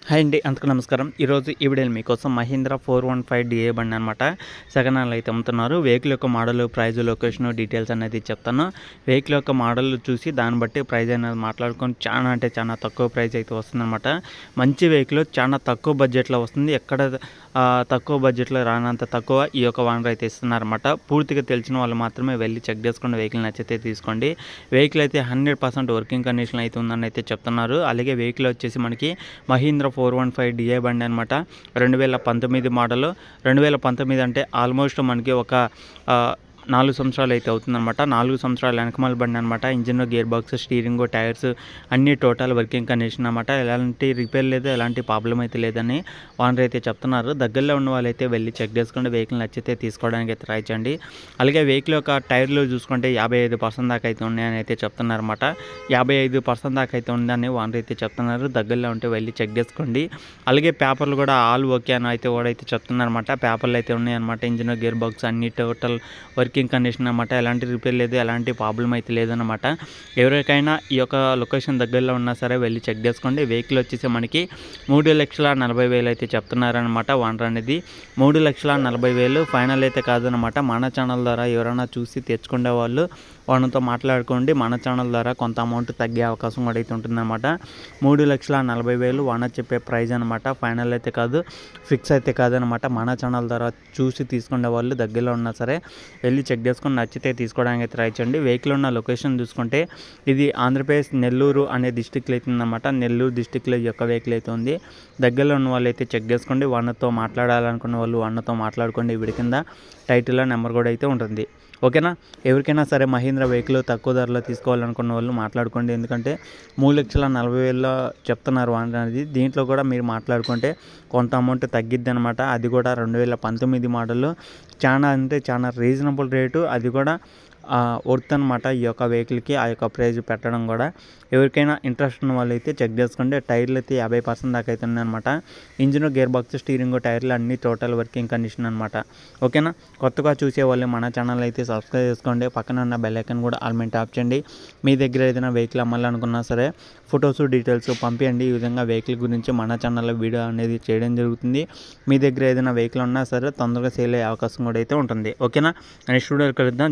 Hi అండి, అందరికీ నమస్కారం. ఈరోజు ఈ వీడియోలో మీకోసం మహీంద్రా 415 డిఏ బండి అనమాట సెకండ్ హ్యాండ్లో అయితే అమ్ముతున్నారు. వెహికల్ యొక్క మోడల్, ప్రైజ్, లొకేషన్ డీటెయిల్స్ అనేది చెప్తాను. వెహికల్ యొక్క మోడల్ చూసి దాన్ని బట్టి ప్రైజ్ అనేది మాట్లాడుకొని చాలా తక్కువ ప్రైస్ అయితే వస్తుందన్నమాట. మంచి వెహికల్ చాలా తక్కువ బడ్జెట్లో వస్తుంది. ఎక్కడ తక్కువ బడ్జెట్లో రానంత తక్కువ ఈ యొక్క ఓనర్ అయితే ఇస్తున్నారన్నమాట. పూర్తిగా తెలిసిన వాళ్ళు మాత్రమే వెళ్ళి చెక్ చేసుకుని వెహికల్ నచ్చితే తీసుకోండి. వెహికల్ అయితే 100% వర్కింగ్ కండిషన్ అయితే ఉందని అయితే చెప్తున్నారు. అలాగే వెహికల్ వచ్చేసి మనకి మహీంద్రా 415 డిఏ బండి అనమాట. 2019 మోడల్. 2019 అంటే ఆల్మోస్ట్ మనకి ఒక 4 సంవత్సరాలు అయితే అవుతుందన్నమాట. 4 సంవత్సరాలు వెనకమాల బండి అనమాట. Engine, gear box, steering, tyres అన్నీ టోటల్ వర్కింగ్ కండిషన్ అనమాట. ఎలాంటి రిపేర్ లేదు, ఎలాంటి ప్రాబ్లం అయితే లేదని ఓనర్ అయితే చెప్తున్నారు. దగ్గరలో ఉన్న వాళ్ళైతే వెళ్ళి చెక్ చేసుకోండి. వెహికల్ నచ్చితే తీసుకోవడానికి అయితే ట్రై చేయండి. అలాగే వెహికల్ యొక్క టైర్లు చూసుకుంటే 55% దాకా అయితే ఉన్నాయని అయితే చెప్తున్నారు అనమాట. 55% దాకా అయితే ఉందని ఓనర్ అయితే చెప్తున్నారు. దగ్గరలో ఉంటే వెళ్ళి చెక్ చేసుకోండి. అలాగే పేపర్లు కూడా ఆల్ ఓకే అని అయితే కూడా అయితే చెప్తున్నారు అనమాట. పేపర్లు అయితే ఉన్నాయన్నమాట. ఇంజిన్, గేర్ బాక్స్ అన్ని టోటల్ వర్కింగ్ కండిషన్ అనమాట. ఎలాంటి రిపేర్ లేదు, ఎలాంటి ప్రాబ్లం అయితే లేదన్నమాట. ఎవరికైనా ఈ యొక్క లొకేషన్ దగ్గరలో ఉన్నా సరే వెళ్ళి చెక్ చేసుకోండి. వెహికల్ వచ్చేసి మనకి 3,40,000 అయితే చెప్తున్నారనమాట ఓనర్ అనేది. 3,40,000 ఫైనల్ అయితే కాదనమాట. మన ఛానల్ ద్వారా ఎవరైనా చూసి తెచ్చుకునే వాళ్ళు ఓనర్తో మాట్లాడుకోండి. మన ఛానల్ ద్వారా కొంత అమౌంట్ తగ్గే అవకాశం కూడా అయితే ఉంటుందన్నమాట. 3,40,000 ఓనర్ చెప్పే ప్రైజ్ అనమాట. ఫైనల్ అయితే కాదు, ఫిక్స్ అయితే కాదనమాట. మన ఛానల్ ద్వారా చూసి తీసుకునే వాళ్ళు దగ్గరలో ఉన్నా సరే వెళ్ళి చెక్ చేసుకొని నచ్చితే తీసుకోవడానికి ట్రై చేయండి. వెహికల్ ఉన్న లొకేషన్ చూసుకుంటే ఇది ఆంధ్రప్రదేశ్ నెల్లూరు అనే డిస్టిక్లో అయితే ఉందన్నమాట. నెల్లూరు డిస్టిక్లో ఈ యొక్క వెహికల్ అయితే ఉంది. దగ్గరలో ఉన్న వాళ్ళు అయితే చెక్ చేసుకోండి. ఓనర్తో మాట్లాడాలనుకున్న వాళ్ళు ఓనర్తో మాట్లాడుకోండి. వీడి కింద టైటిల్లో నెంబర్ కూడా అయితే ఉంటుంది. ఓకేనా? ఎవరికైనా సరే మహీంద్రా వెహికల్ తక్కువ ధరలో తీసుకోవాలనుకున్న వాళ్ళు మాట్లాడుకోండి. ఎందుకంటే 3,40,000 చెప్తున్నారు ఓనర్ అనేది. దీంట్లో కూడా మీరు మాట్లాడుకుంటే కొంత అమౌంట్ తగ్గిద్ది అనమాట. అది కూడా 2019 మోడల్. చాలా అంటే చాలా రీజనబుల్ రేటు. అది కూడా వర్త్ అనమాట. ఈ యొక్క వెహికల్కి ఆ యొక్క ప్రైజ్ పెట్టడం కూడా. ఎవరికైనా ఇంట్రెస్ట్ ఉన్న వాళ్ళు అయితే చెక్ చేసుకోండి. టైర్లు అయితే 50% దాకా అయితే ఉన్నాయన్నమాట. ఇంజిన్, గేర్ బాక్స్, స్టీరింగ్, టైర్లు అన్నీ టోటల్ వర్కింగ్ కండిషన్ అనమాట. ఓకేనా? కొత్తగా చూసే వాళ్ళు మన ఛానల్ అయితే సబ్స్క్రైబ్ చేసుకోండి. పక్కన ఉన్న బెల్ ఐకాన్ కూడా ఆల్ మీద ట్యాప్ చేయండి. మీ దగ్గర ఏదైనా వెహికల్ అమ్మాలనుకున్నా సరే ఫొటోస్, డీటెయిల్స్ పంపించండి. ఈ విధంగా వెహికల్ గురించి మన ఛానల్లో వీడియో అనేది చేయడం జరుగుతుంది. మీ దగ్గర ఏదైనా వెహికల్ ఉన్నా సరే తొందరగా సేల్ అయ్యే అవకాశం కూడా అయితే ఉంటుంది. ఓకేనా? నెక్స్ట్ వీడియో కలుద్దాం.